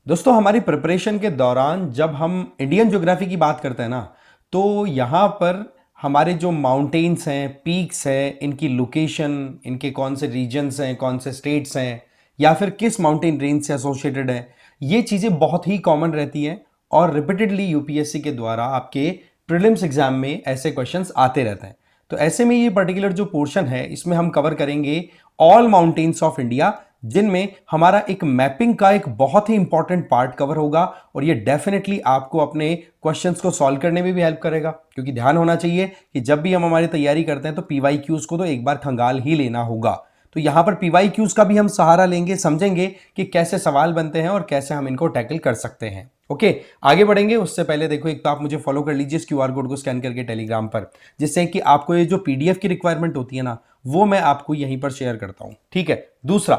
दोस्तों हमारी प्रिपरेशन के दौरान जब हम इंडियन ज्योग्राफी की बात करते हैं ना, तो यहाँ पर हमारे जो माउंटेन्स हैं, पीक्स हैं, इनकी लोकेशन, इनके कौन से रीजन्स हैं, कौन से स्टेट्स हैं, या फिर किस माउंटेन रेंज से एसोसिएटेड है, ये चीज़ें बहुत ही कॉमन रहती हैं और रिपीटेडली यूपीएससी के द्वारा आपके प्रीलिम्स एग्जाम में ऐसे क्वेश्चंस आते रहते हैं। तो ऐसे में ये पर्टिकुलर जो पोर्शन है, इसमें हम कवर करेंगे ऑल माउंटेन्स ऑफ इंडिया, जिनमें हमारा एक मैपिंग का एक बहुत ही इंपॉर्टेंट पार्ट कवर होगा और ये डेफिनेटली आपको अपने क्वेश्चंस को सॉल्व करने में भी हेल्प करेगा। क्योंकि ध्यान होना चाहिए कि जब भी हम हमारी तैयारी करते हैं तो पीवाईक्यूज को तो एक बार खंगाल ही लेना होगा। तो यहां पर पीवाईक्यूज का भी हम सहारा लेंगे, समझेंगे कि कैसे सवाल बनते हैं और कैसे हम इनको टैकल कर सकते हैं। ओके, आगे बढ़ेंगे उससे पहले देखो, एक तो आप मुझे फॉलो कर लीजिए इस क्यूआर कोड को स्कैन करके टेलीग्राम पर, जिससे कि आपको ये जो पीडीएफ की रिक्वायरमेंट होती है ना, वो मैं आपको यहीं पर शेयर करता हूं। ठीक है, दूसरा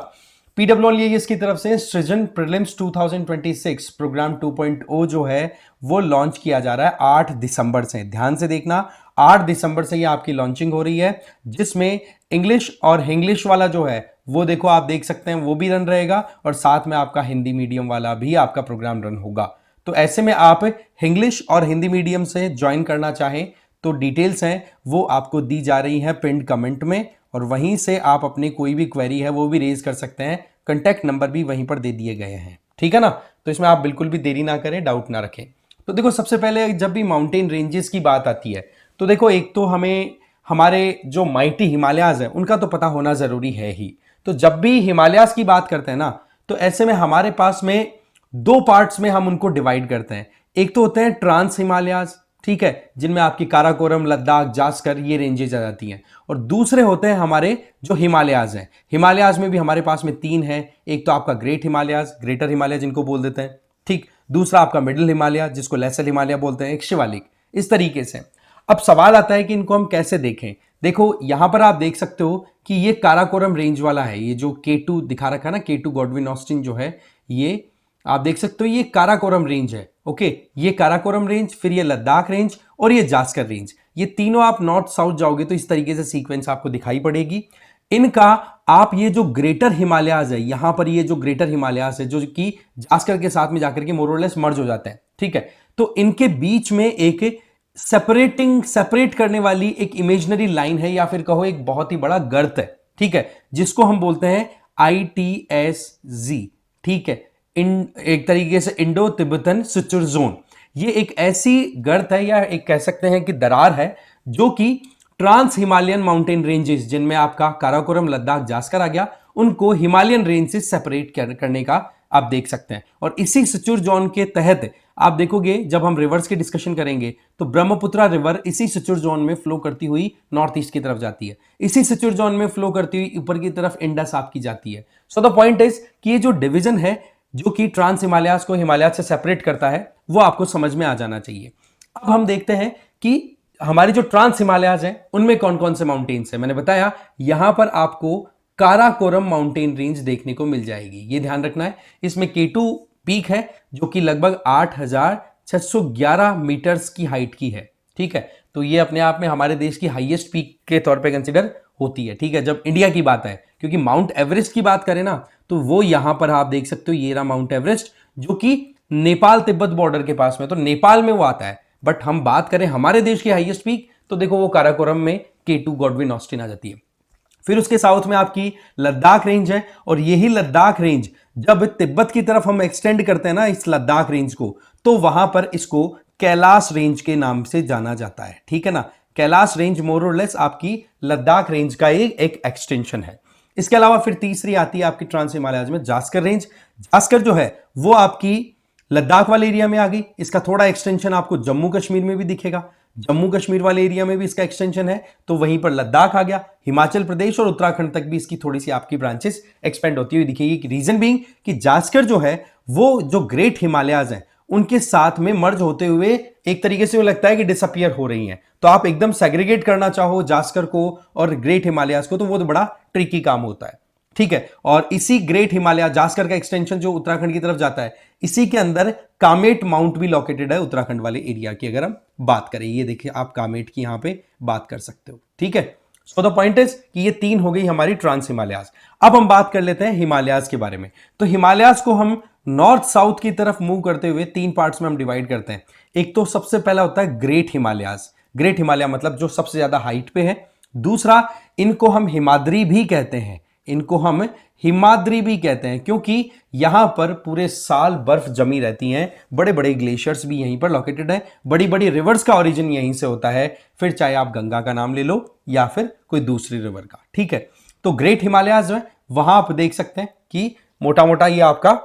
पीडब्ल्यूएस की तरफ से सृजन प्रीलिम्स 2026 प्रोग्राम 2.0 जो है वो लॉन्च किया जा रहा है 8 दिसंबर से। ध्यान से देखना, 8 दिसंबर से ये आपकी लॉन्चिंग हो रही है, जिसमें इंग्लिश और हिंग्लिश वाला जो है वो देखो आप देख सकते हैं वो भी रन रहेगा और साथ में आपका हिंदी मीडियम वाला भी आपका प्रोग्राम रन होगा। तो ऐसे में आप इंग्लिश और हिंदी मीडियम से ज्वाइन करना चाहें तो डिटेल्स हैं वो आपको दी जा रही हैं पिंड कमेंट में, और वहीं से आप अपनी कोई भी क्वेरी है वो भी रेज कर सकते हैं। कंटेक्ट नंबर भी वहीं पर दे दिए गए हैं, ठीक है ना। तो इसमें आप बिल्कुल भी देरी ना करें, डाउट ना रखें। तो देखो, सबसे पहले जब भी माउंटेन रेंजेस की बात आती है तो देखो, एक तो हमें हमारे जो माइटी हिमालयाज हैं उनका तो पता होना जरूरी है ही। तो जब भी हिमालयाज की बात करते हैं ना, तो ऐसे में हमारे पास में दो पार्ट्स में हम उनको डिवाइड करते हैं। एक तो होते हैं ट्रांस हिमालयाज, ठीक है, जिनमें आपकी काराकोरम, लद्दाख, जास्कर ये रेंजेज आ जाती हैं। और दूसरे होते हैं हमारे जो हिमालयाज हैं। हिमालयाज में भी हमारे पास में तीन हैं। एक तो आपका ग्रेट हिमालयाज, ग्रेटर हिमालय जिनको बोल देते हैं, ठीक। दूसरा आपका मिडिल हिमालय जिसको लेसर हिमालय बोलते हैं, एक शिवालिक, इस तरीके से। अब सवाल आता है कि इनको हम कैसे देखें। देखो यहां पर आप देख सकते हो कि ये काराकोरम रेंज वाला है, ये जो K2 दिखा रखा है ना, K2 गॉडविन ऑस्टिन जो है, ये आप देख सकते हो ये काराकोरम रेंज है। ओके, ये काराकोरम रेंज, फिर ये लद्दाख रेंज और ये जास्कर रेंज, ये तीनों आप नॉर्थ साउथ जाओगे तो इस तरीके से सीक्वेंस आपको दिखाई पड़ेगी। इनका आप ये जो ग्रेटर हिमालयाज है, यहां पर ये जो ग्रेटर हिमालयाज है जो कि जास्कर के साथ में जाकर के मोरलेस मर्ज हो जाते हैं, ठीक है। तो इनके बीच में एक सेपरेट करने वाली एक इमेजिनरी लाइन है, या फिर कहो एक बहुत ही बड़ा गर्त है, ठीक है, जिसको हम बोलते हैं ITSZ, ठीक है, एक तरीके से इंडो तिब्बतन सुचुर जोन। ये एक ऐसी गर्त है या एक कह सकते हैं कि दरार है जो कि ट्रांस हिमालयन माउंटेन रेंजेस, जिनमें आपका काराकोरम, लद्दाख, जास्कर आ गया, उनको हिमालयन रेंज से सेपरेट करने का आप देख सकते हैं। और इसी सुचुर जोन के तहत आप देखोगे जब हम रिवर्स की डिस्कशन करेंगे तो ब्रह्मपुत्रा रिवर इसी सुचुर जोन में फ्लो करती हुई नॉर्थ ईस्ट की तरफ जाती है, इसी सुचुर जोन में फ्लो करती हुई ऊपर की तरफ इंडस आपकी जाती है। सो द पॉइंट इज कि ये जो डिवीजन है जो कि ट्रांस हिमालयाज को हिमालय से सेपरेट करता है, वो आपको समझ में आ जाना चाहिए। अब हम देखते हैं कि हमारे जो ट्रांस हिमालयाज हैं उनमें कौन कौन से माउंटेन्स हैं। मैंने बताया यहां पर आपको काराकोरम माउंटेन रेंज देखने को मिल जाएगी, ये ध्यान रखना है। इसमें K2 पीक है जो कि लगभग 8,611 मीटर्स की हाइट की है, ठीक है। तो ये अपने आप में हमारे देश की हाईएस्ट पीक के तौर पे कंसिडर होती है, ठीक है, जब इंडिया की बात है। क्योंकि माउंट एवरेस्ट की बात करें ना, तो वो यहां पर आप देख सकते हो, ये रहा माउंट एवरेस्ट जो कि नेपाल तिब्बत बॉर्डर के पास में, तो नेपाल में वो आता है। बट हम बात करें हमारे देश की हाईएस्ट पीक, तो देखो वो काराकोरम में K2 गॉडविन ऑस्टिन आ जाती है। फिर उसके साउथ में आपकी लद्दाख रेंज है, और यही लद्दाख रेंज जब तिब्बत की तरफ हम एक्सटेंड करते हैं ना इस लद्दाख रेंज को, तो वहां पर इसको कैलाश रेंज के नाम से जाना जाता है, ठीक है ना। कैलाश रेंज मोर और लेस आपकी लद्दाख रेंज का एक एक्सटेंशन है। इसके अलावा फिर तीसरी आती है आपकी ट्रांस हिमालयाज में जास्कर रेंज। जास्कर जो है वो आपकी लद्दाख वाले एरिया में आ गई। इसका थोड़ा एक्सटेंशन आपको जम्मू कश्मीर में भी दिखेगा, जम्मू कश्मीर वाले एरिया में भी इसका एक्सटेंशन है, तो वहीं पर लद्दाख आ गया। हिमाचल प्रदेश और उत्तराखंड तक भी इसकी थोड़ी सी आपकी ब्रांचेस एक्सपेंड होती हुई दिखेगी। रीजन बीइंग कि जास्कर जो है वो जो ग्रेट हिमालयाज हैं उनके साथ में मर्ज होते हुए एक तरीके से वो लगता है कि डिसअपियर हो रही हैं। तो आप एकदम सेग्रीगेट करना चाहो जास्कर को और ग्रेट हिमालयाज को, तो वो तो बड़ा ट्रिकी काम होता है, ठीक है। और इसी ग्रेट हिमालय जास्कर का एक्सटेंशन जो उत्तराखंड की तरफ जाता है, इसी के अंदर कामेट माउंट भी लोकेटेड है उत्तराखंड वाले एरिया की। अगर हम बात करें, ये देखिए आप कामेट की यहां पे बात कर सकते हो, ठीक है। सो द पॉइंट इज कि ये तीन हो गई हमारी ट्रांस हिमालयाज। अब हम बात कर लेते हैं हिमालयाज के बारे में। तो हिमालयाज को हम नॉर्थ साउथ की तरफ मूव करते हुए तीन पार्ट्स में हम डिवाइड करते हैं। एक तो सबसे पहला होता है ग्रेट हिमालयाज। ग्रेट हिमालय मतलब जो सबसे ज्यादा हाइट पे है। दूसरा, इनको हम हिमाद्री भी कहते हैं, इनको हम हिमाद्री भी कहते हैं क्योंकि यहां पर पूरे साल बर्फ जमी रहती है। बड़े बड़े ग्लेशियर्स भी यहीं पर लोकेटेड है, बड़ी बड़ी रिवर्स का ओरिजिन यहीं से होता है, फिर चाहे आप गंगा का नाम ले लो या फिर कोई दूसरी रिवर का। ठीक है, तो ग्रेट हिमालयाज में वहां आप देख सकते हैं कि मोटा मोटा ये आपका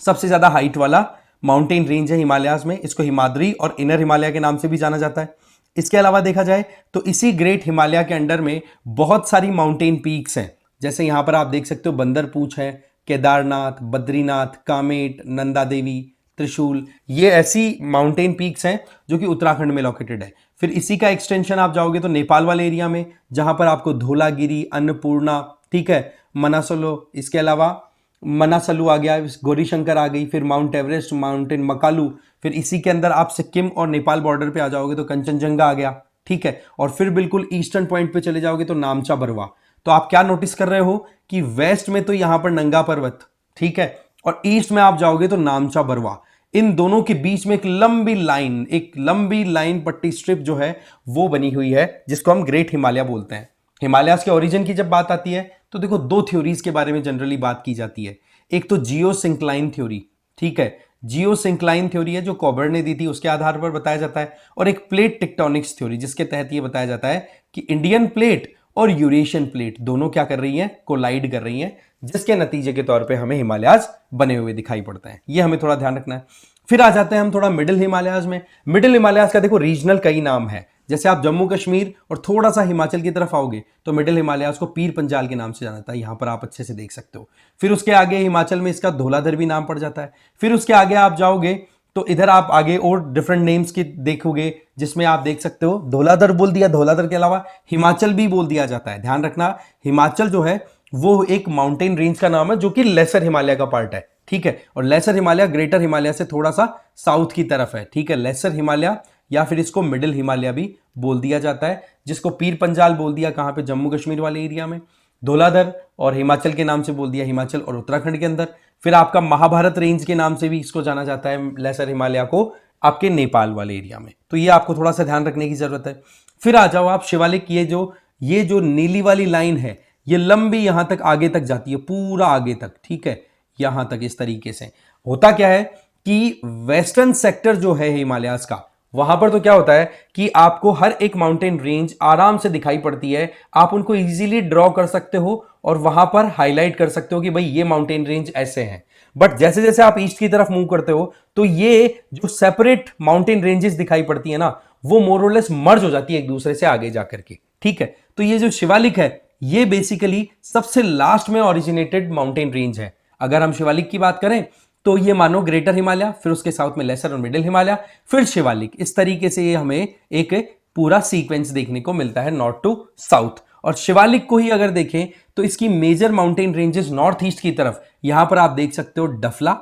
सबसे ज्यादा हाइट वाला माउंटेन रेंज है हिमालयाज में। इसको हिमाद्री और इनर हिमालय के नाम से भी जाना जाता है। इसके अलावा देखा जाए तो इसी ग्रेट हिमालय के अंडर में बहुत सारी माउंटेन पीक्स हैं। जैसे यहां पर आप देख सकते हो बंदर पूछ है, केदारनाथ, बद्रीनाथ, कामेट, नंदा देवी, त्रिशूल, ये ऐसी माउंटेन पीक्स हैं जो कि उत्तराखंड में लोकेटेड है। फिर इसी का एक्सटेंशन आप जाओगे तो नेपाल वाले एरिया में, जहां पर आपको धौलागिरी, अन्नपूर्णा, ठीक है, मनासोलो, इसके अलावा मनासलू आ गया, गौरीशंकर आ गई, फिर माउंट एवरेस्ट, माउंटेन मकालू, फिर इसी के अंदर आप सिक्किम और नेपाल बॉर्डर पे आ जाओगे तो कंचनजंगा आ गया। ठीक है, और फिर बिल्कुल ईस्टर्न पॉइंट पे चले जाओगे तो नामचा बरवा। तो आप क्या नोटिस कर रहे हो कि वेस्ट में तो यहां पर नंगा पर्वत, ठीक है, और ईस्ट में आप जाओगे तो नामचा बरवा। इन दोनों के बीच में एक लंबी लाइन पट्टी स्ट्रिप जो है वो बनी हुई है, जिसको हम ग्रेट हिमालय बोलते हैं। हिमालयाज के ओरिजिन की जब बात आती है तो देखो दो थ्योरीज के बारे में जनरली बात की जाती है। एक तो जियो सिंक्लाइन थ्योरी, ठीक है, जियो सिंक्लाइन थ्योरी है जो कॉबर ने दी थी, उसके आधार पर बताया जाता है। और एक प्लेट टेक्टोनिक्स थ्योरी, जिसके तहत यह बताया जाता है कि इंडियन प्लेट और यूरेशियन प्लेट दोनों क्या कर रही हैं, कोलाइड कर रही हैं, जिसके नतीजे के तौर पे हमें हिमालयाज बने हुए दिखाई पड़ते हैं। ये हमें थोड़ा ध्यान रखना है। फिर आ जाते हैं हम थोड़ा मिडिल हिमालयाज में। मिडिल हिमालयाज का देखो रीजनल कई नाम है। जैसे आप जम्मू कश्मीर और थोड़ा सा हिमाचल की तरफ आओगे तो मिडिल हिमालयाज को पीर पंजाल के नाम से जाना जाता है, यहां पर आप अच्छे से देख सकते हो। फिर उसके आगे हिमाचल में इसका धौलाधर भी नाम पड़ जाता है। फिर उसके आगे आप जाओगे तो इधर आप आगे और डिफरेंट नेम्स के देखोगे, जिसमें आप देख सकते हो धौलाधर बोल दिया, धौलाधर के अलावा हिमाचल भी बोल दिया जाता है। ध्यान रखना, हिमाचल जो है वो एक माउंटेन रेंज का नाम है जो कि लेसर हिमालय का पार्ट है। ठीक है, और लेसर हिमालय ग्रेटर हिमालय से थोड़ा सा साउथ की तरफ है। ठीक है, लेसर हिमालय या फिर इसको मिडिल हिमालय भी बोल दिया जाता है, जिसको पीर पंजाल बोल दिया कहां पे, जम्मू कश्मीर वाले एरिया में। धौलाधर और हिमाचल के नाम से बोल दिया, हिमाचल और उत्तराखंड के अंदर। फिर आपका महाभारत रेंज के नाम से भी इसको जाना जाता है, लेसर हिमालय को, आपके नेपाल वाले एरिया में। तो ये आपको थोड़ा सा ध्यान रखने की जरूरत है। फिर आ जाओ आप शिवालिक, ये जो नीली वाली लाइन है ये लंबी यहां तक आगे तक जाती है, पूरा आगे तक। ठीक है, यहां तक इस तरीके से। होता क्या है कि वेस्टर्न सेक्टर जो है हिमालयाज का, वहां पर तो क्या होता है कि आपको हर एक माउंटेन रेंज आराम से दिखाई पड़ती है, आप उनको इजीली ड्रॉ कर सकते हो और वहां पर हाईलाइट कर सकते हो कि भाई ये माउंटेन रेंज ऐसे हैं। बट जैसे जैसे आप ईस्ट की तरफ मूव करते हो तो ये जो सेपरेट माउंटेन रेंजेस दिखाई पड़ती है ना, वो मोर और लेस मर्ज हो जाती है एक दूसरे से आगे जाकर के। ठीक है, तो ये जो शिवालिक है ये बेसिकली सबसे लास्ट में ओरिजिनेटेड माउंटेन रेंज है। अगर हम शिवालिक की बात करें तो ये मानो ग्रेटर हिमालय, फिर उसके साउथ में लेसर और मिडिल हिमालय, फिर शिवालिक। इस तरीके से ये हमें एक पूरा सीक्वेंस देखने को मिलता है नॉर्थ टू साउथ। और शिवालिक को ही अगर देखें तो इसकी major mountain ranges north east की तरफ, यहां पर आप देख सकते हो डफला,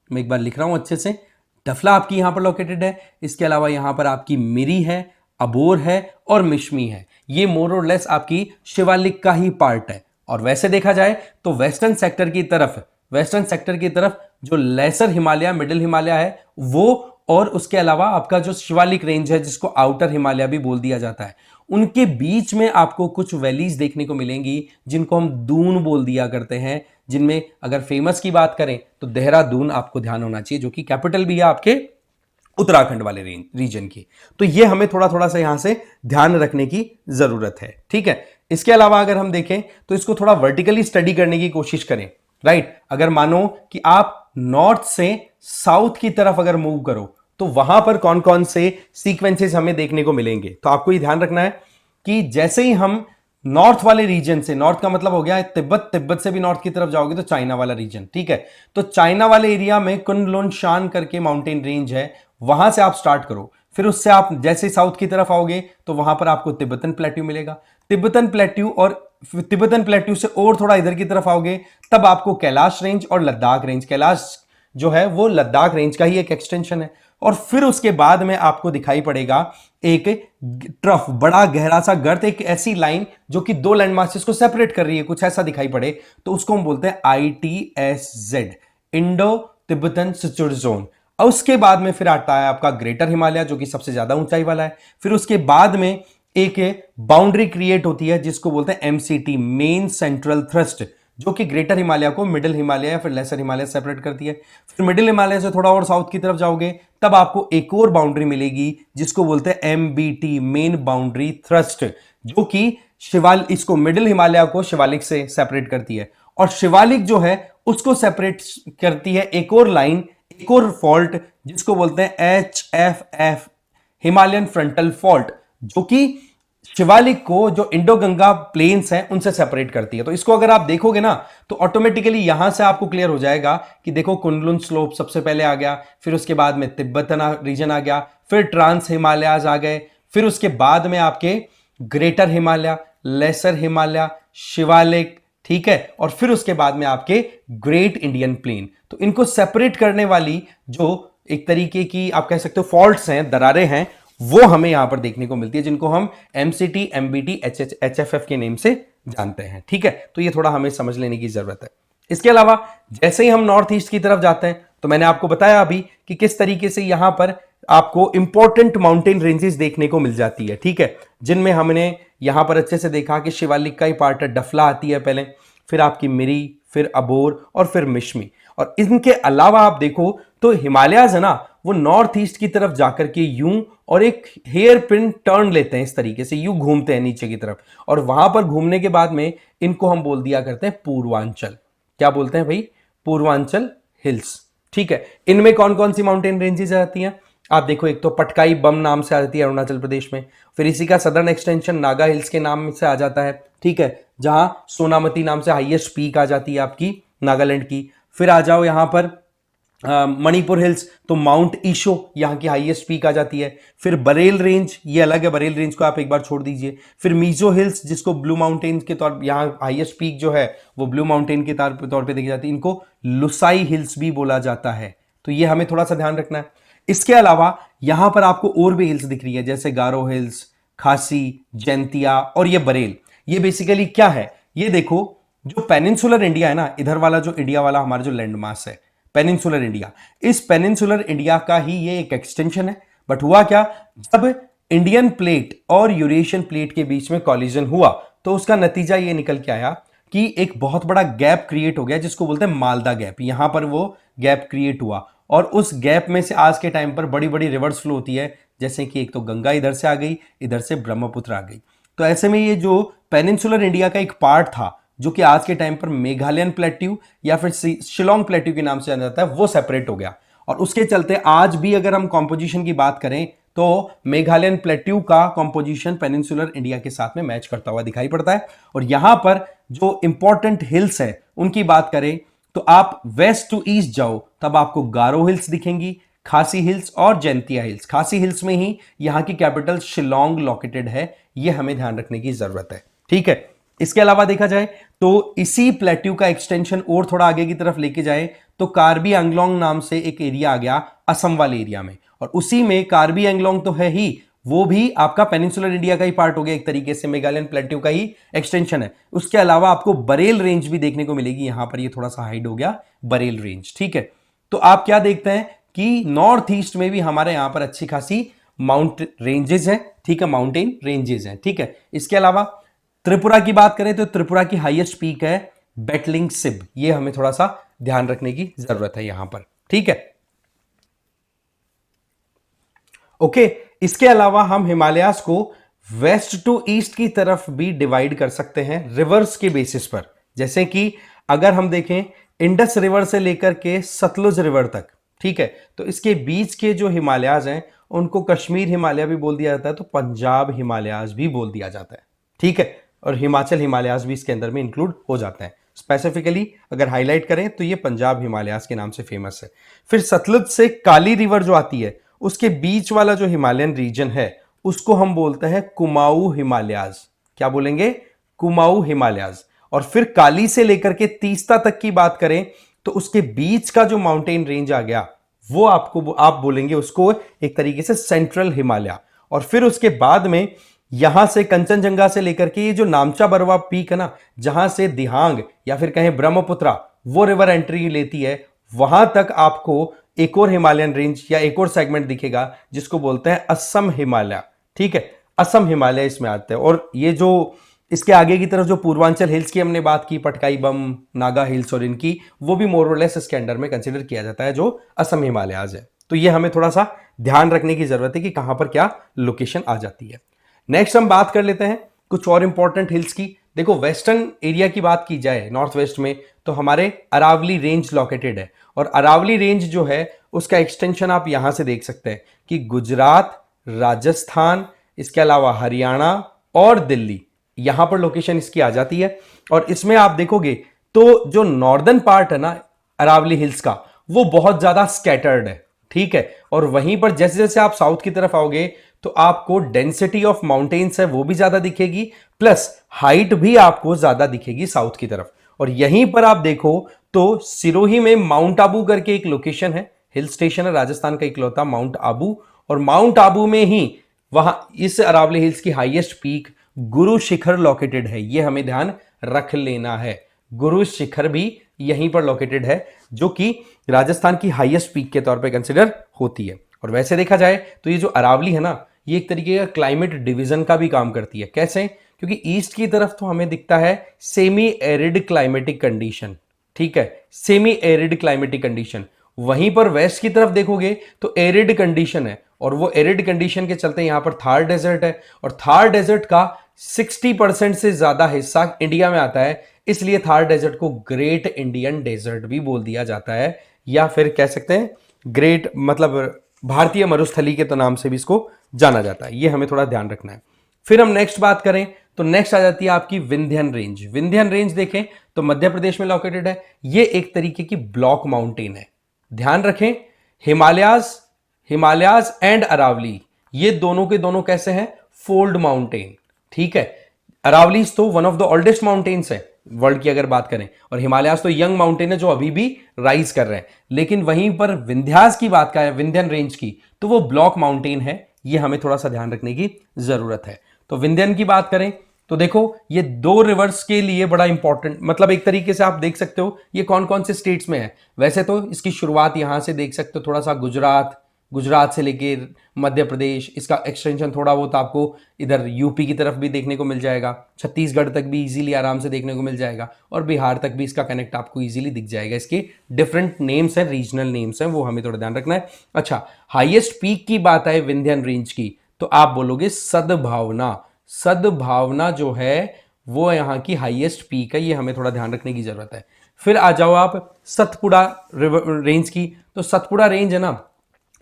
मैं एक बार लिख रहा हूं अच्छे से, डफला आपकी यहां पर लोकेटेड है। इसके अलावा यहां पर आपकी मिरी है, अबोर है और मिश्मी है। ये मोर और लेस आपकी शिवालिक का ही पार्ट है। और वैसे देखा जाए तो वेस्टर्न सेक्टर की तरफ जो लेसर हिमालय, मिडिल हिमालय है वो, और उसके अलावा आपका जो शिवालिक रेंज है जिसको आउटर हिमालय भी बोल दिया जाता है, उनके बीच में आपको कुछ वैलीज देखने को मिलेंगी जिनको हम दून बोल दिया करते हैं। जिनमें अगर फेमस की बात करें तो देहरादून आपको ध्यान होना चाहिए, जो कि कैपिटल भी है आपके उत्तराखंड वाले रीजन की। तो ये हमें थोड़ा थोड़ा सा यहां से ध्यान रखने की जरूरत है। ठीक है, इसके अलावा अगर हम देखें तो इसको थोड़ा वर्टिकली स्टडी करने की कोशिश करें। राइट, अगर मानो कि आप नॉर्थ से साउथ की तरफ अगर मूव करो तो वहां पर कौन कौन से सीक्वेंसेस हमें देखने को मिलेंगे, तो आपको ये ध्यान रखना है कि जैसे ही हम नॉर्थ वाले रीजन से, नॉर्थ का मतलब हो गया तिब्बत, तिब्बत से भी नॉर्थ की तरफ जाओगे तो चाइना वाला रीजन। ठीक है, तो चाइना वाले एरिया में कुनलुन शान करके माउंटेन रेंज है, वहां से आप स्टार्ट करो। फिर उससे आप जैसे साउथ की तरफ आओगे तो वहां पर आपको तिब्बतन प्लेट्यू मिलेगा। तिब्बतन प्लेट्यू से और थोड़ा इधर की तरफ आओगे तब आपको कैलाश रेंज और लद्दाख रेंज, कैलाश जो है वो लद्दाख रेंज का ही एक एक्सटेंशन है। और फिर उसके बाद में आपको दिखाई पड़ेगा एक ट्रफ, बड़ा गहरा सा गर्त, एक ऐसी लाइन जो कि दो लैंड मासेस को सेपरेट कर रही है, कुछ ऐसा दिखाई पड़े तो उसको हम बोलते हैं ITSZ, इंडो तिब्बतन सिचुर जोन। और उसके बाद में फिर आता है आपका ग्रेटर हिमालय जो कि सबसे ज्यादा ऊंचाई वाला है। फिर उसके बाद में एक बाउंड्री क्रिएट होती है जिसको बोलते हैं एमसीटी, मेन सेंट्रल थ्रस्ट, जो कि ग्रेटर हिमालय को मिडिल हिमालय या फिर लेसर हिमालय सेपरेट करती है। फिर मिडिल हिमालय से थोड़ा और साउथ की तरफ जाओगे तब आपको एक और बाउंड्री मिलेगी जिसको बोलते हैं एमबीटी, मेन बाउंड्री थ्रस्ट, जो कि इसको मिडिल हिमालय को शिवालिक से सेपरेट करती है। और शिवालिक जो है उसको सेपरेट करती है एक और लाइन, एक और फॉल्ट जिसको बोलते हैं HFF, हिमालयन फ्रंटल फॉल्ट, जो कि शिवालिक को जो इंडो गंगा प्लेन्स हैं उनसे सेपरेट करती है। तो इसको अगर आप देखोगे ना तो ऑटोमेटिकली यहां से आपको क्लियर हो जाएगा कि देखो कुनलुन स्लोप सबसे पहले आ गया, फिर उसके बाद में तिब्बतन रीजन आ गया, फिर ट्रांस हिमालयाज आ गए, फिर उसके बाद में आपके ग्रेटर हिमालय, लेसर हिमालय, शिवालिक, ठीक है, और फिर उसके बाद में आपके ग्रेट इंडियन प्लेन। तो इनको सेपरेट करने वाली जो एक तरीके की आप कह सकते हो फॉल्ट्स हैं, दरारें हैं, वो हमें यहां पर देखने को मिलती है, जिनको हम एमसीटी, एमबीटी, एचएफएफ के नेम से जानते हैं। ठीक है, तो ये थोड़ा हमें समझ लेने की जरूरत है। इसके अलावा जैसे ही हम नॉर्थ ईस्ट की तरफ जाते हैं तो मैंने आपको बताया अभी कि किस तरीके से यहां पर आपको इंपॉर्टेंट माउंटेन रेंजेस देखने को मिल जाती है। ठीक है, जिनमें हमने यहां पर अच्छे से देखा कि शिवालिक का ही पार्ट है, डफला आती है पहले, फिर आपकी मिरी, फिर अबोर और फिर मिश्मी। और इनके अलावा आप देखो तो हिमालयाज है ना, वो नॉर्थ ईस्ट की तरफ जाकर के यूं और एक हेयर पिन टर्न लेते हैं, इस तरीके से यूं घूमते हैं नीचे की तरफ, और वहां पर घूमने के बाद में इनको हम बोल दिया करते हैं पूर्वांचल। क्या बोलते हैं भाई? पूर्वांचल हिल्स। ठीक है, इनमें कौन कौन सी माउंटेन रेंजेस आती हैं? आप देखो, एक तो पटकाई बम नाम से आती है अरुणाचल प्रदेश में, फिर इसी का सदर्न एक्सटेंशन नागा हिल्स के नाम से आ जाता है। ठीक है, जहां सोनामती नाम से हाईएस्ट पीक आ जाती है आपकी नागालैंड की। फिर आ जाओ यहां पर मणिपुर हिल्स, तो माउंट ईशो यहां की हाईएस्ट पीक आ जाती है। फिर बरेल रेंज, ये अलग है, बरेल रेंज को आप एक बार छोड़ दीजिए। फिर मीजो हिल्स, जिसको ब्लू माउंटेन के तौर, यहां हाईएस्ट पीक जो है वो ब्लू माउंटेन के तौर पे देखी जाती है, इनको लुसाई हिल्स भी बोला जाता है। तो ये हमें थोड़ा सा ध्यान रखना है। इसके अलावा यहां पर आपको और भी हिल्स दिख रही है, जैसे गारो हिल्स, खासी, जैंतिया और ये बरेल। ये बेसिकली क्या है? ये देखो, जो पेनिनसुलर इंडिया है ना, इधर वाला जो इंडिया वाला हमारा जो लैंड मास है पेनिनसुलर इंडिया, इस पेनिनसुलर इंडिया का ही ये एक एक्सटेंशन है। बट हुआ क्या, जब इंडियन प्लेट और यूरेशियन प्लेट के बीच में कॉलिजन हुआ तो उसका नतीजा ये निकल के आया कि एक बहुत बड़ा गैप क्रिएट हो गया जिसको बोलते हैं मालदा गैप। यहां पर वो गैप क्रिएट हुआ और उस गैप में से आज के टाइम पर बड़ी बड़ी रिवर्स फ्लो होती है, जैसे कि एक तो गंगा इधर से आ गई, इधर से ब्रह्मपुत्र आ गई। तो ऐसे में ये जो पेनिनसुलर इंडिया का एक पार्ट था, जो कि आज के टाइम पर मेघालयन प्लेट्यू या फिर शिलोंग प्लेट्यू के नाम से जाना जाता है, वो सेपरेट हो गया। और उसके चलते आज भी अगर हम कॉम्पोजिशन की बात करें तो मेघालयन प्लेट्यू का कॉम्पोजिशन पेनिनसुलर इंडिया के साथ में मैच करता हुआ दिखाई पड़ता है। और यहां पर जो इंपॉर्टेंट हिल्स है उनकी बात करें तो आप वेस्ट टू ईस्ट जाओ तब आपको गारो हिल्स दिखेंगी, खासी हिल्स और जैंतिया हिल्स। खासी हिल्स में ही यहां की कैपिटल शिलोंग लोकेटेड है, यह हमें ध्यान रखने की जरूरत है। ठीक है, इसके अलावा देखा जाए तो इसी प्लेट्यू का एक्सटेंशन और थोड़ा आगे की तरफ लेके जाए तो कार्बी एंगलोंग नाम से एक एरिया आ गया असम वाले एरिया में, और उसी में कार्बी एंगलोंग तो है ही, वो भी आपका पेनिनसुलर इंडिया का ही पार्ट हो गया, एक तरीके से मेघालयन प्लेट्यू का ही एक्सटेंशन है। उसके अलावा आपको बरेल रेंज भी देखने को मिलेगी, यहां पर ये थोड़ा सा हाइड हो गया बरेल रेंज। ठीक है, तो आप क्या देखते हैं कि नॉर्थ ईस्ट में भी हमारे यहां पर अच्छी खासी माउंट रेंजेस हैं। ठीक है, माउंटेन रेंजेस हैं। ठीक है, इसके अलावा त्रिपुरा की बात करें तो त्रिपुरा की हाईएस्ट पीक है बेटलिंग सिब, ये हमें थोड़ा सा ध्यान रखने की जरूरत है यहां पर। ठीक है, ओके। इसके अलावा हम हिमालयास को वेस्ट टू ईस्ट की तरफ भी डिवाइड कर सकते हैं रिवर्स के बेसिस पर। जैसे कि अगर हम देखें इंडस रिवर से लेकर के सतलुज रिवर तक, ठीक है, तो इसके बीच के जो हिमालयाज हैं उनको कश्मीर हिमालय भी बोल दिया जाता है, तो पंजाब हिमालयाज भी बोल दिया जाता है। ठीक है, और हिमाचल हिमालयाज भी इसके अंदर में इंक्लूड हो जाते हैं। स्पेसिफिकली अगर हाईलाइट करें तो ये पंजाब हिमालयाज के नाम से फेमस है। फिर सतलुज से काली रिवर जो आती है उसके बीच वाला जो हिमालयन रीजन है उसको हम बोलते हैं कुमाऊं हिमालयाज। क्या बोलेंगे? कुमाऊं हिमालयाज। और फिर काली से लेकर के तीस्ता तक की बात करें तो उसके बीच का जो माउंटेन रेंज आ गया वो आप बोलेंगे उसको एक तरीके से सेंट्रल हिमालय। और फिर उसके बाद में यहां से कंचनजंगा से लेकर के ये जो नामचा बरवा पीक है ना, जहां से दिहांग या फिर कहें ब्रह्मपुत्रा वो रिवर एंट्री लेती है, वहां तक आपको एक और हिमालयन रेंज या एक और सेगमेंट दिखेगा जिसको बोलते हैं असम हिमालय। ठीक है, असम हिमालय इसमें आते हैं। और ये जो इसके आगे की तरफ जो पूर्वांचल हिल्स की हमने बात की, पटकाई बम, नागा हिल्स और इनकी, वो भी मोर और लेस इसके अंडर में कंसिडर किया जाता है जो असम हिमालयाज है। तो ये हमें थोड़ा सा ध्यान रखने की जरूरत है कि कहां पर क्या लोकेशन आ जाती है। नेक्स्ट हम बात कर लेते हैं कुछ और इंपॉर्टेंट हिल्स की। देखो, वेस्टर्न एरिया की बात की जाए नॉर्थ वेस्ट में, तो हमारे अरावली रेंज लोकेटेड है। और अरावली रेंज जो है उसका एक्सटेंशन आप यहां से देख सकते हैं कि गुजरात, राजस्थान, इसके अलावा हरियाणा और दिल्ली, यहां पर लोकेशन इसकी आ जाती है। और इसमें आप देखोगे तो जो नॉर्दर्न पार्ट है ना अरावली हिल्स का, वो बहुत ज्यादा स्कैटर्ड है। ठीक है, और वहीं पर जैसे जैसे आप साउथ की तरफ आओगे तो आपको डेंसिटी ऑफ माउंटेन्स है वो भी ज्यादा दिखेगी, प्लस हाइट भी आपको ज्यादा दिखेगी साउथ की तरफ। और यहीं पर आप देखो तो सिरोही में माउंट आबू करके एक लोकेशन है, हिल स्टेशन है, राजस्थान का इकलौता माउंट आबू। और माउंट आबू में ही वहां इस अरावली हिल्स की highest peak Guru Shikhar located है। यह हमें ध्यान रख लेना है, गुरु शिखर भी यहीं पर लोकेटेड है, जो कि राजस्थान की हाईएस्ट पीक के तौर पे कंसिडर होती है। और वैसे देखा जाए तो ये जो अरावली है ना, ये एक तरीके का क्लाइमेट डिवीजन का भी काम करती है। कैसे? क्योंकि ईस्ट की तरफ तो हमें दिखता है सेमी एरिड क्लाइमेटिक कंडीशन। ठीक है, सेमी एरिड क्लाइमेटिक कंडीशन। वहीं पर वेस्ट की तरफ देखोगे तो एरिड कंडीशन है, और वो एरिड कंडीशन के चलते यहां पर थार डेजर्ट है। और थार डेजर्ट का 60% से ज्यादा हिस्सा इंडिया में आता है, इसलिए थार डेजर्ट को ग्रेट इंडियन डेजर्ट भी बोल दिया जाता है, या फिर कह सकते हैं ग्रेट, मतलब भारतीय मरुस्थली के तो नाम से भी इसको जाना जाता है। ये हमें थोड़ा ध्यान रखना है। फिर हम नेक्स्ट बात करें तो नेक्स्ट आ जाती है आपकी विंध्यन रेंज। विंध्यन रेंज देखें तो मध्य प्रदेश में लोकेटेड है। ये एक तरीके की ब्लॉक माउंटेन है। ध्यान रखें, हिमालयाज, हिमालयाज एंड अरावली, ये दोनों के दोनों कैसे हैं? Fold mountain. ठीक है, अरावलीज तो one of the oldest mountains है वर्ल्ड की अगर बात करें, और हिमालयाज तो यंग माउंटेन है जो अभी भी राइज कर रहे हैं। लेकिन वहीं पर विंध्यास की बात करें, विंध्यन रेंज की, तो वो ब्लॉक माउंटेन है। ये हमें थोड़ा सा ध्यान रखने की जरूरत है। तो विंध्यन की बात करें तो देखो, ये दो रिवर्स के लिए बड़ा इंपॉर्टेंट, मतलब एक तरीके से आप देख सकते हो ये कौन कौन से स्टेट्स में है। वैसे तो इसकी शुरुआत यहां से देख सकते हो, थोड़ा सा गुजरात, गुजरात से लेके मध्य प्रदेश, इसका एक्सटेंशन थोड़ा बहुत आपको इधर यूपी की तरफ भी देखने को मिल जाएगा, छत्तीसगढ़ तक भी इजीली आराम से देखने को मिल जाएगा, और बिहार तक भी इसका कनेक्ट आपको इजीली दिख जाएगा। इसके डिफरेंट नेम्स हैं, रीजनल नेम्स हैं, वो हमें थोड़ा ध्यान रखना है। अच्छा, हाईएस्ट पीक की बात है विंध्यन रेंज की, तो आप बोलोगे सद्भावना। सद्भावना जो है वो यहाँ की हाईएस्ट पीक है, ये हमें थोड़ा ध्यान रखने की जरूरत है। फिर आ जाओ आप सतपुड़ा रेंज की। तो सतपुड़ा रेंज है ना,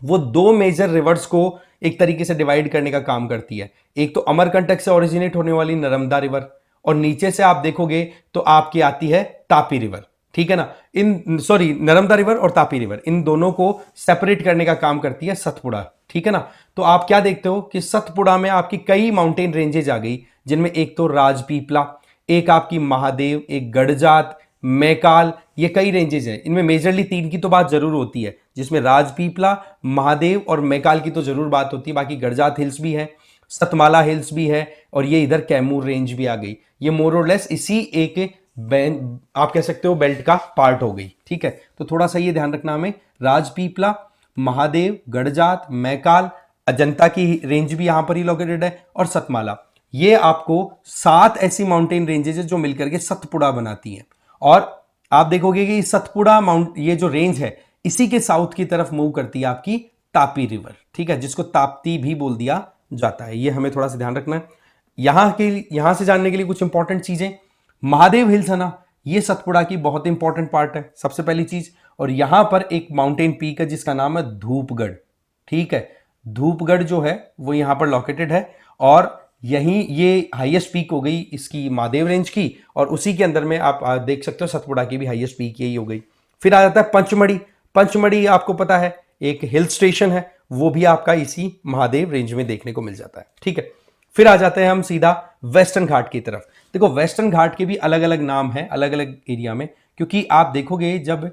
वो दो मेजर रिवर्स को एक तरीके से डिवाइड करने का काम करती है। एक तो अमरकंटक से ओरिजिनेट होने वाली नर्मदा रिवर, और नीचे से आप देखोगे तो आपकी आती है तापी रिवर। ठीक है ना, इन सॉरी नर्मदा रिवर और तापी रिवर, इन दोनों को सेपरेट करने का काम करती है सतपुड़ा। ठीक है ना, तो आप क्या देखते हो कि सतपुड़ा में आपकी कई माउंटेन रेंजेज आ गई, जिनमें एक तो राजपीपला, एक आपकी महादेव, एक गढ़जात, मैकाल, ये कई रेंजेज हैं। इनमें मेजरली तीन की तो बात जरूर होती है, जिसमें राजपीपला, महादेव और मैकाल की तो जरूर बात होती है। बाकी गढ़जात हिल्स भी है, सतमाला हिल्स भी है, और ये इधर कैमूर रेंज भी आ गई। ये मोर और लेस इसी एक आप कह सकते हो बेल्ट का पार्ट हो गई। ठीक है, तो थोड़ा सा ये ध्यान रखना हमें, राजपीपला, महादेव, गढ़जात, मैकाल, अजंता की रेंज भी यहां पर ही लोकेटेड है, और सतमाला। ये आपको 7 ऐसी माउंटेन रेंजेस है जो मिलकर के सतपुड़ा बनाती हैं। और आप देखोगे कि सतपुड़ा माउंट, ये जो रेंज है, इसी के साउथ की तरफ मूव करती है आपकी तापी रिवर। ठीक है, जिसको ताप्ती भी बोल दिया जाता है। ये हमें थोड़ा सा ध्यान रखना है। यहां से जानने के लिए कुछ इंपॉर्टेंट चीजें, महादेव हिल्स है ना, ये सतपुड़ा की बहुत इंपॉर्टेंट पार्ट है, सबसे पहली चीज। और यहां पर एक माउंटेन पीक है जिसका नाम है धूपगढ़। ठीक है, धूपगढ़ जो है वो यहां पर लोकेटेड है, और यहीं ये हाईएस्ट पीक हो गई इसकी महादेव रेंज की, और उसी के अंदर में आप देख सकते हो सतपुड़ा की भी हाईएस्ट पीक यही हो गई। फिर आ जाता है पंचमढ़ी। पंचमढ़ी आपको पता है एक हिल स्टेशन है, वो भी आपका इसी महादेव रेंज में देखने को मिल जाता है। ठीक है, फिर आ जाते हैं हम सीधा वेस्टर्न घाट की तरफ। देखो, वेस्टर्न घाट के भी अलग अलग नाम हैं अलग अलग एरिया में, क्योंकि आप देखोगे जब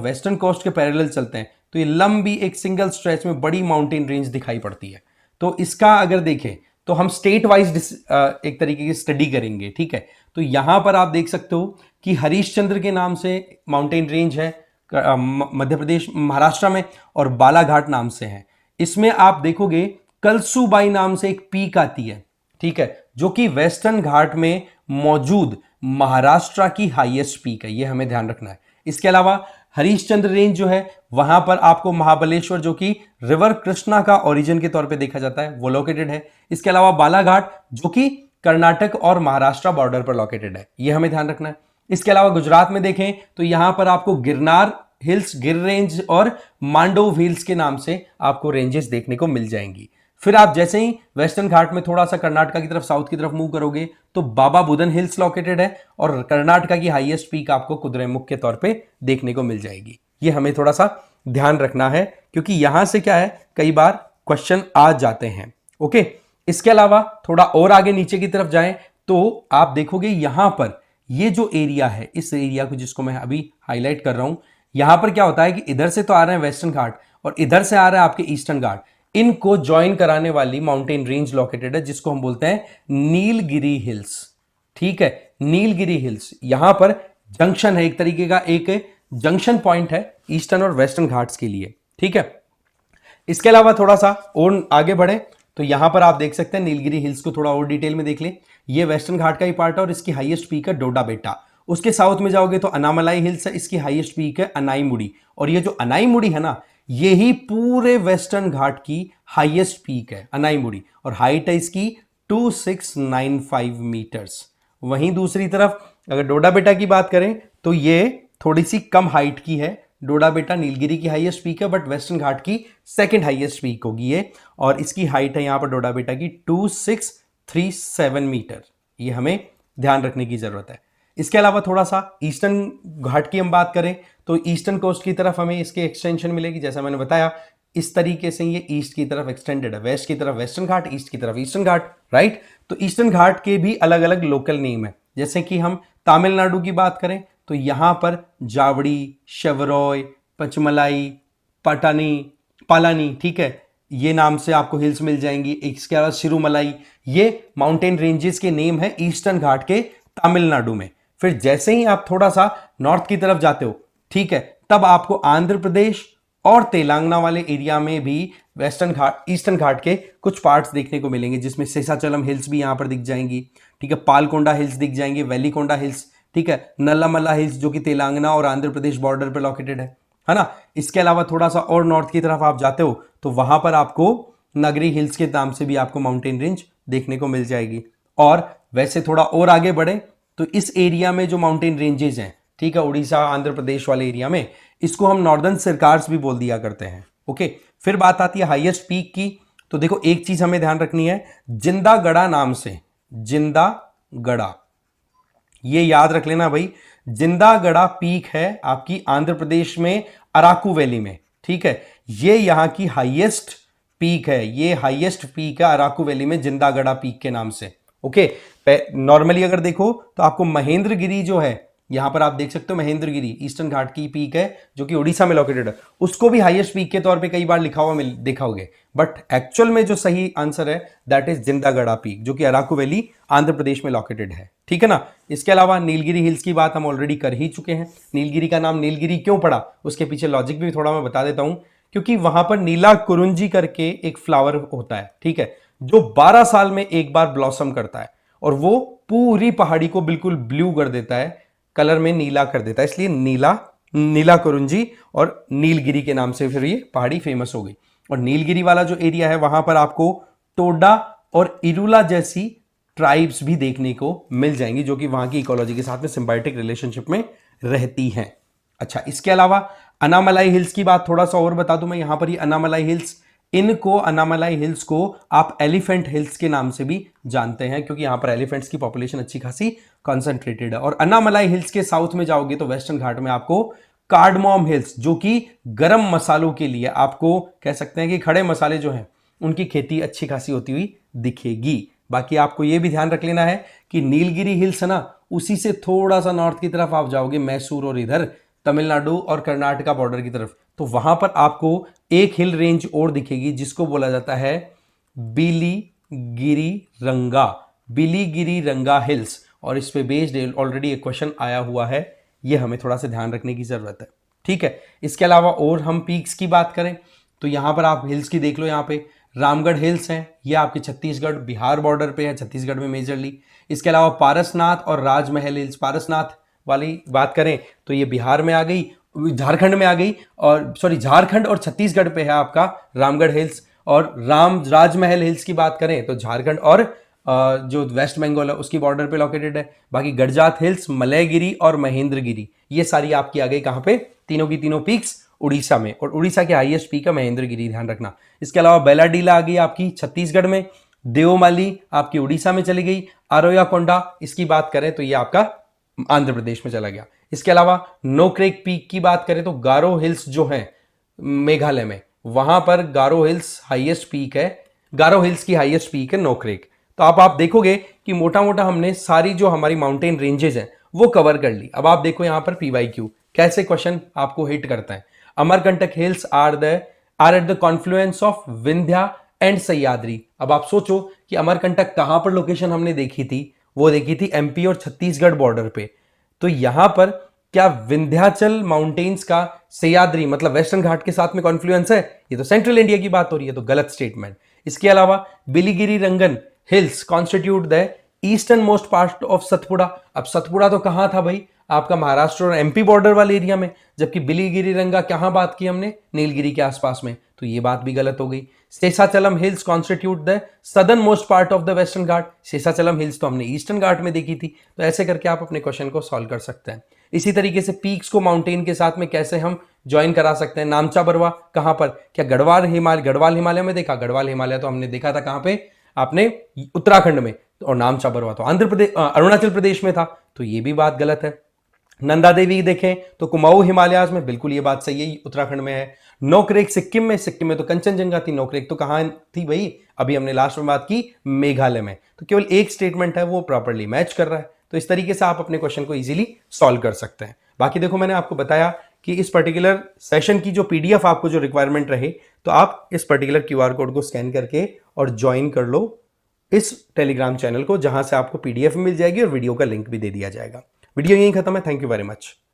वेस्टर्न कोस्ट के पैरेलल चलते हैं तो ये लंबी एक सिंगल स्ट्रेच में बड़ी माउंटेन रेंज दिखाई पड़ती है। तो इसका अगर देखें तो हम स्टेट वाइज एक तरीके की स्टडी करेंगे। ठीक है, तो यहां पर आप देख सकते हो कि हरीशचंद्र के नाम से माउंटेन रेंज है, मध्य प्रदेश महाराष्ट्र में, और बालाघाट नाम से है। इसमें आप देखोगे कलसूबाई नाम से एक पीक आती है, ठीक है, जो कि वेस्टर्न घाट में मौजूद महाराष्ट्र की हाईएस्ट पीक है, ये हमें ध्यान रखना है। इसके अलावा हरिश्चंद्र रेंज जो है वहां पर आपको महाबलेश्वर, जो कि रिवर कृष्णा का ओरिजिन के तौर पे देखा जाता है, वो लोकेटेड है। इसके अलावा बालाघाट जो कि कर्नाटक और महाराष्ट्र बॉर्डर पर लोकेटेड है, ये हमें ध्यान रखना है। इसके अलावा गुजरात में देखें तो यहां पर आपको गिरनार हिल्स, गिर रेंज और मांडोव हिल्स के नाम से आपको रेंजेस देखने को मिल जाएंगी। फिर आप जैसे ही वेस्टर्न घाट में थोड़ा सा कर्नाटका की तरफ, साउथ की तरफ मूव करोगे तो बाबा बुदन हिल्स लोकेटेड है, और कर्नाटका की हाईएस्ट पीक आपको कुद्रेमुख के तौर पे देखने को मिल जाएगी। ये हमें थोड़ा सा ध्यान रखना है, क्योंकि यहां से क्या है, कई बार क्वेश्चन आ जाते हैं। ओके, इसके अलावा थोड़ा और आगे नीचे की तरफ जाएं तो आप देखोगे यहां पर ये जो एरिया है, इस एरिया को जिसको मैं अभी हाईलाइट कर रहा हूं, यहां पर क्या होता है कि इधर से तो आ रहे हैं वेस्टर्न घाट और इधर से आ रहा है आपके ईस्टर्न घाट, इनको ज्वाइन कराने वाली माउंटेन रेंज लोकेटेड है, जिसको हम बोलते हैं नीलगिरी हिल्स। ठीक है, नीलगिरी हिल्स यहां पर जंक्शन है, एक तरीके का एक जंक्शन पॉइंट है ईस्टर्न और वेस्टर्न घाट्स के लिए। ठीक है, इसके अलावा थोड़ा सा और आगे बढ़े तो यहां पर आप देख सकते हैं नीलगिरी हिल्स को थोड़ा और डिटेल में देख लें। ये वेस्टर्न घाट का ही पार्ट है और इसकी हाईएस्ट पीक है डोडा बेटा। उसके साउथ में जाओगे तो अनामलाई हिल्स है, इसकी हाईएस्ट पीक है अनाईमुड़ी, और ये जो अनाईमुड़ी है ना, यही पूरे वेस्टर्न घाट की हाईएस्ट पीक है अनाईमुड़ी, और हाइट है इसकी 2695 मीटर्स। वहीं दूसरी तरफ अगर डोडा बेटा की बात करें तो ये थोड़ी सी कम हाइट की है। डोडा बेटा नीलगिरी की हाईएस्ट पीक है, बट वेस्टर्न घाट की सेकंड हाईएस्ट पीक होगी ये, और इसकी हाइट है यहां पर डोडा बेटा की 2637 मीटर। ये हमें ध्यान रखने की जरूरत है। इसके अलावा थोड़ा सा ईस्टर्न घाट की हम बात करें तो ईस्टर्न कोस्ट की तरफ हमें इसके एक्सटेंशन मिलेगी, जैसा मैंने बताया इस तरीके से ये ईस्ट की तरफ एक्सटेंडेड है, वेस्ट की तरफ वेस्टर्न घाट, ईस्ट की तरफ ईस्टर्न घाट, राइट। तो ईस्टर्न घाट के भी अलग अलग लोकल नेम है, जैसे कि हम तमिलनाडु की बात करें तो यहां पर जावड़ी, शेवरॉय, पचमलाई, पटानी, पालानी, ठीक है, ये नाम से आपको हिल्स मिल जाएंगी। इसके अलावा सिरुमलाई, ये माउंटेन रेंजेस के नेम है ईस्टर्न घाट के तमिलनाडु में। फिर जैसे ही आप थोड़ा सा नॉर्थ की तरफ जाते हो, ठीक है, तब आपको आंध्र प्रदेश और तेलंगाना वाले एरिया में भी वेस्टर्न घाट, ईस्टर्न घाट के कुछ पार्ट्स देखने को मिलेंगे, जिसमें शेषाचलम हिल्स भी यहां पर दिख जाएंगी, ठीक है, पालकोंडा हिल्स दिख जाएंगे, वेलीकोंडा हिल्स, ठीक है, नल्लामला हिल्स जो कि तेलंगाना और आंध्र प्रदेश बॉर्डर पर लोकेटेड है ना। इसके अलावा थोड़ा सा और नॉर्थ की तरफ आप जाते हो तो वहां पर आपको नगरी हिल्स के नाम से भी आपको माउंटेन रेंज देखने को मिल जाएगी। और वैसे थोड़ा और आगे बढ़े तो इस एरिया में जो माउंटेन रेंजेस हैं, ठीक है, उड़ीसा आंध्र प्रदेश वाले एरिया में, इसको हम नॉर्दर्न सिरकार्स भी बोल दिया करते हैं। ओके, फिर बात आती है हाईएस्ट पीक की। तो देखो एक चीज हमें ध्यान रखनी है, जिंदागढ़ा नाम से, जिंदागढ़ा, ये याद रख लेना भाई, जिंदागढ़ा पीक है आपकी आंध्र प्रदेश में अराकू वैली में। ठीक है, ये यहां की हाईएस्ट पीक है, ये हाईएस्ट पीक है अराकू वैली में जिंदागढ़ा पीक के नाम से। ओके, नॉर्मली अगर देखो तो आपको महेंद्रगिरी जो है, यहां पर आप देख सकते हो महेंद्रगिरी ईस्टर्न घाट की पीक है जो कि उड़ीसा में लोकेटेड है, उसको भी हाईएस्ट पीक के तौर पे कई बार लिखा हुआ देखा होगे, बट एक्चुअल में जो सही आंसर है दैट इज जिंदागढ़ा पीक, जो कि अराकू वैली आंध्र प्रदेश में लोकेटेड है। ठीक है ना। इसके अलावा नीलगिरी हिल्स की बात हम ऑलरेडी कर ही चुके हैं। नीलगिरी का नाम नीलगिरी क्यों पड़ा, उसके पीछे लॉजिक भी थोड़ा मैं बता देता हूं, क्योंकि वहां पर नीला कुरुंजी करके एक फ्लावर होता है, ठीक है, जो 12 साल में एक बार ब्लॉसम करता है और वो पूरी पहाड़ी को बिल्कुल ब्लू कर देता है, कलर में नीला कर देता है, इसलिए नीला कुरुंजी और नीलगिरी के नाम से फिर ये पहाड़ी फेमस हो गई। और नीलगिरी वाला जो एरिया है वहां पर आपको टोडा और इरुला जैसी ट्राइब्स भी देखने को मिल जाएंगी, जो कि वहां की इकोलॉजी के साथ में सिंबायोटिक रिलेशनशिप में रहती हैं। अच्छा, इसके अलावा अनामलाई हिल्स की बात थोड़ा सा और बता दूं मैं, यहां पर ये अनामलाई हिल्स, अनामलाई हिल्स को आप एलिफेंट हिल्स के नाम से भी जानते हैं, क्योंकि यहां पर एलिफेंट्स की पॉपुलेशन अच्छी खासी कॉन्सेंट्रेटेड है। और अनामलाई हिल्स के साउथ में जाओगे तो वेस्टर्न घाट में आपको कार्डमॉम हिल्स, जो कि गरम मसालों के लिए, आपको कह सकते हैं कि खड़े मसाले जो हैं उनकी खेती अच्छी खासी होती हुई दिखेगी। बाकी आपको यह भी ध्यान रख लेना है कि नीलगिरी हिल्स है ना, उसी से थोड़ा सा नॉर्थ की तरफ आप जाओगे, मैसूर और इधर तमिलनाडु और कर्नाटका बॉर्डर की तरफ, तो वहां पर आपको एक हिल रेंज और दिखेगी जिसको बोला जाता है बिलीगिरी रंगा हिल्स, और इस पे बेस्ड ऑलरेडी एक क्वेश्चन आया हुआ है, ये हमें थोड़ा सा ध्यान रखने की जरूरत है। ठीक है। इसके अलावा और हम पीक्स की बात करें तो यहाँ पर आप हिल्स की देख लो, यहाँ पे रामगढ़ हिल्स हैं, ये आपके छत्तीसगढ़ बिहार बॉर्डर पे है, छत्तीसगढ़ में मेजरली। इसके अलावा पारसनाथ और राजमहल हिल्स, पारसनाथ वाली बात करें तो ये बिहार में आ गई, झारखंड में आ गई, और सॉरी झारखंड और छत्तीसगढ़ पे है आपका रामगढ़ हिल्स। और राजमहल हिल्स की बात करें तो झारखंड और जो वेस्ट बंगाल है उसकी बॉर्डर पे लोकेटेड है। बाकी गडजात हिल्स, मलयगिरी और महेंद्रगिरी, ये सारी आपकी आ गई कहां पे, तीनों की तीनों पीक्स उड़ीसा में, और उड़ीसा के हाईएस्ट पीक है महेंद्रगिरी, ध्यान रखना। इसके अलावा बेलाडीला आ गई आपकी छत्तीसगढ़ में, देवमाली आपकी उड़ीसा में चली गई, आरोयाकोंडा इसकी बात करें तो ये आपका आंध्र प्रदेश में चला गया। इसके अलावा नोक्रेक पीक की बात करें तो गारो हिल्स जो है मेघालय में, वहां पर गारो हिल्स हाईएस्ट पीक है, गारो हिल्स की हाईएस्ट पीक है नोक्रेक। तो आप देखोगे कि मोटा मोटा हमने सारी जो हमारी माउंटेन रेंजेस हैं वो कवर कर ली। अब आप देखो यहां पर पीवाईक्यू कैसे क्वेश्चन आपको हिट करता है। Amarkantak hills are at the confluence of Vindhya and Sahyadri. अब आप सोचो कि अमरकंटक कहां पर लोकेशन हमने देखी थी, वो देखी थी एमपी और छत्तीसगढ़ बॉर्डर पे। तो यहां पर क्या विंध्याचल माउंटेन्स का सह्याद्री मतलब वेस्टर्न घाट के साथ में कॉन्फ्लुएंस है? ये तो सेंट्रल इंडिया की बात हो रही है, तो गलत स्टेटमेंट। इसके अलावा Biligiri Rangan hills constitute the eastern most part of Satpura. अब सतपुड़ा तो कहां था भाई, आपका महाराष्ट्र और एमपी बॉर्डर वाले एरिया में, जबकि बिलीगिरी रंगा कहां बात की हमने, नीलगिरी के आसपास में, तो ये बात भी गलत हो गई। Seshachalam hills constitute the southern most part of the western Ghat. Seshachalam hills तो हमने ईस्टर्न घाट में देखी थी। तो ऐसे करके आप अपने क्वेश्चन को सॉल्व कर सकते हैं। इसी तरीके से पीक्स को माउंटेन के साथ में कैसे हम ज्वाइन करा सकते हैं। नामचा बरवा कहां पर, क्या गढ़वाल हिमालय में देखा? गढ़वाल हिमालय तो हमने देखा था कहां पे, आपने उत्तराखंड में, और नामचा बरवा तो आंध्र प्रदेश अरुणाचल प्रदेश में था, तो ये भी बात गलत है। नंदा देवी देखें तो कुमाऊं हिमालयाज में, बिल्कुल ये बात सही है, उत्तराखंड में है। नोक्रेक सिक्किम में तो कंचनजंगा थी, नोक्रेक तो कहां थी भाई, अभी हमने लास्ट में बात की मेघालय में। तो केवल एक स्टेटमेंट है वो प्रॉपर्ली मैच कर रहा है। तो इस तरीके से आप अपने क्वेश्चन को इजीली सॉल्व कर सकते हैं। बाकी देखो मैंने आपको बताया कि इस पर्टिकुलर सेशन की जो पीडीएफ आपको जो रिक्वायरमेंट रहे, तो आप इस पर्टिकुलर क्यूआर कोड को स्कैन करके और ज्वाइन कर लो इस टेलीग्राम चैनल को, जहां से आपको पीडीएफ मिल जाएगी और वीडियो का लिंक भी दे दिया जाएगा। वीडियो यहीं खत्म है। Thank you very much.